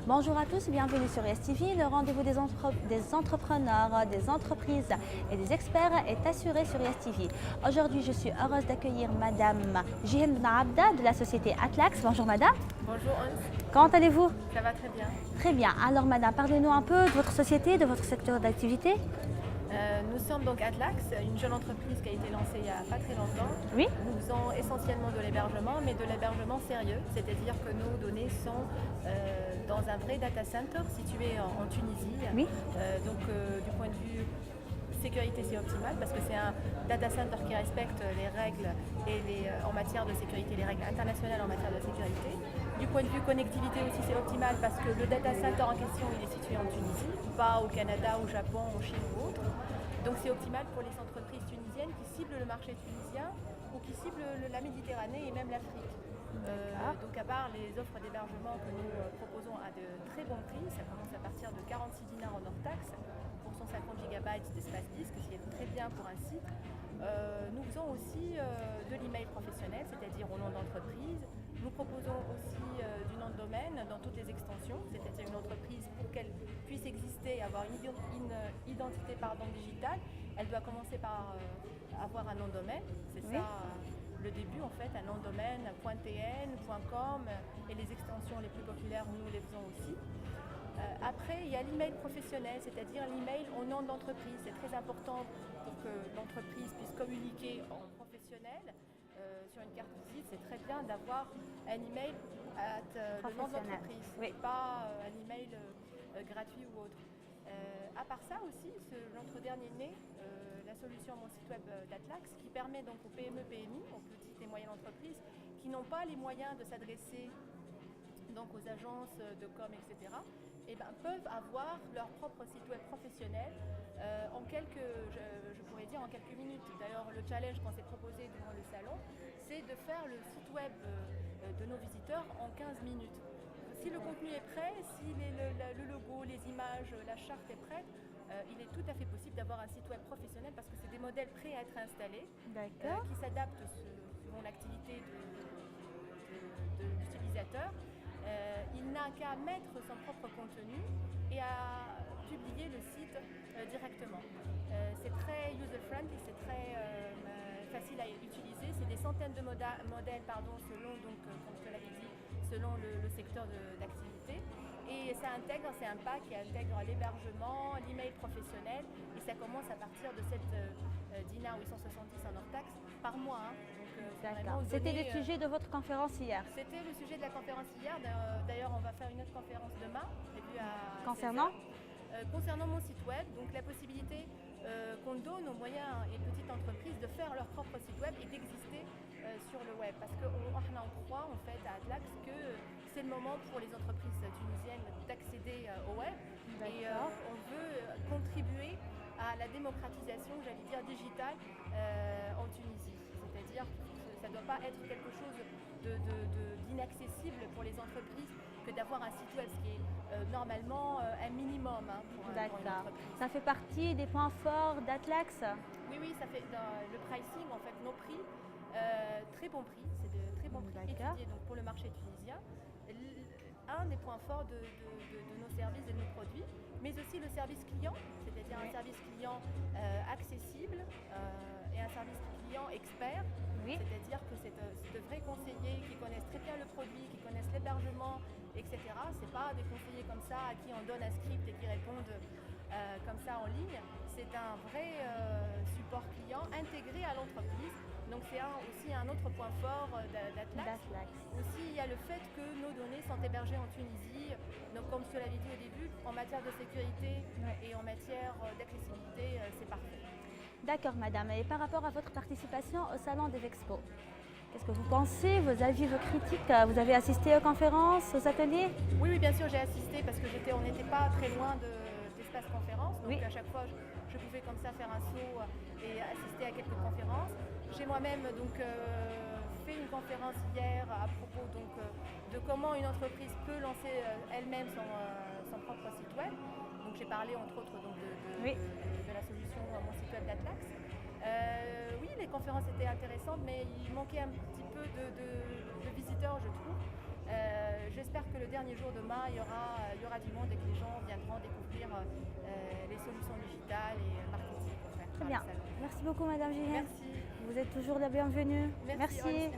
Bonjour à tous, bienvenue sur STV. Le rendez-vous des entrepreneurs, des entreprises et des experts est assuré sur STV. Aujourd'hui, je suis heureuse d'accueillir Madame Jihen Ben Abda de la société Atlax. Bonjour Madame. Bonjour Hans, Comment allez-vous? ça va très bien. Très bien. Alors Madame, parlez-nous un peu de votre société, de votre secteur d'activité. Nous sommes donc Atlax, une jeune entreprise qui a été lancée il n'y a pas très longtemps. Oui. Nous faisons essentiellement de l'hébergement, mais de l'hébergement sérieux, c'est-à-dire que nos données sont dans un vrai data center situé en Tunisie. Oui. Du point de vue sécurité, c'est optimal parce que c'est un data center qui respecte les règles en matière de sécurité, les règles internationales en matière de sécurité. Du point de vue connectivité aussi, c'est optimal parce que le data center en question, il est situé en Tunisie, pas au Canada, au Japon, en Chine ou autre. Donc c'est optimal pour les entreprises tunisiennes qui ciblent le marché tunisien ou qui ciblent la Méditerranée et même l'Afrique. Donc à part les offres d'hébergement que nous proposons à de très bons prix, ça commence à partir de 46 dinars en hors taxe pour 150 GB d'espace disque, ce qui est très bien pour un site. Nous faisons aussi de l'email professionnel, c'est-à-dire au nom d'entreprise. Nous proposons aussi du nom de domaine dans toutes les extensions, c'est-à-dire une entreprise pour qu'elle puisse exister et avoir une identité digitale, elle doit commencer par avoir un nom de domaine, c'est ça le début en fait, un nom de domaine, .tn, .com et les extensions les plus populaires, nous les faisons aussi. Après, il y a l'email professionnel, c'est-à-dire l'email au nom de l'entreprise. C'est très important pour que l'entreprise puisse communiquer en professionnel. Sur une carte visite, c'est très bien d'avoir un email à le nom de l'entreprise, pas un email gratuit ou autre. À part ça aussi, notre dernier né, la solution Mon site web d'Atlax, qui permet donc aux PME, PMI, aux petites et moyennes entreprises, qui n'ont pas les moyens de s'adresser donc aux agences de com, etc., peuvent avoir leur propre site web professionnel en je pourrais dire en quelques minutes. D'ailleurs, le challenge qu'on s'est proposé durant le salon, c'est de faire le site web de nos visiteurs en 15 minutes. Si le contenu est prêt, si le logo, les images, la charte est prête, il est tout à fait possible d'avoir un site web professionnel parce que c'est des modèles prêts à être installés, qui s'adaptent selon l'activité d'utilisateur. Il n'a qu'à mettre son propre contenu et à publier le site directement. C'est très user-friendly, c'est très facile à utiliser. C'est des centaines de modèles selon, comme je l'avais dit, selon le secteur d'activité. Et ça intègre, c'est un pack qui intègre l'hébergement, l'email professionnel et ça commence à partir de 7 dinars 870 en hors taxe par mois. D'accord. C'était le sujet de votre conférence hier. C'était le sujet de la conférence hier. D'ailleurs, on va faire une autre conférence demain. Concernant concernant mon site web, donc la possibilité qu'on donne aux moyennes et petites entreprises de faire leur propre site web et d'exister sur le web. Parce qu'on croit en fait à Atlax que c'est le moment pour les entreprises tunisiennes d'accéder au web. Et on veut contribuer à la démocratisation, j'allais dire, digitale en Tunisie. C'est-à-dire que ça ne doit pas être quelque chose d'inaccessible pour les entreprises que d'avoir un site web, ce qui est normalement un minimum pour une entreprise. Ça fait partie des points forts d'Atlax? Oui, ça fait dans le pricing, en fait, nos prix, très bons prix, c'est de très bons prix étudiés donc, pour le marché tunisien. Un des points forts de nos services et de nos produits, mais aussi le service client, c'est-à-dire un service client accessible et un service client expert. C'est-à-dire que c'est de vrais conseillers qui connaissent très bien le produit, qui connaissent l'hébergement, etc. Ce n'est pas des conseillers comme ça à qui on donne un script et qui répondent comme ça en ligne. C'est un vrai support client intégré à l'entreprise. Donc c'est aussi un autre point fort d'Atlax. Aussi, il y a le fait que nos données sont hébergées en Tunisie. Donc comme je te l'avais dit au début, en matière de sécurité et en matière d'accessibilité, c'est parfait. D'accord, madame. Et par rapport à votre participation au Salon des Expos, qu'est-ce que vous pensez, vos avis, vos critiques? Vous avez assisté aux conférences, aux ateliers? Oui, bien sûr, j'ai assisté parce que on n'était pas très loin d'espace conférence. Donc à chaque fois, je pouvais comme ça faire un saut et assister à quelques conférences. J'ai moi-même fait une conférence hier à propos de comment une entreprise peut lancer elle-même son propre site web. Donc j'ai parlé entre autres de la solution Mon site web d'Atlax. Oui, les conférences étaient intéressantes, mais il manquait un petit peu de visiteurs, je trouve. J'espère que le dernier jour de mai, il y aura du monde et que les gens viendront découvrir les solutions digitales et marketing offertes Très par bien. le salon. Merci beaucoup, Madame Jihen. Merci. Vous êtes toujours la bienvenue. Merci. Merci.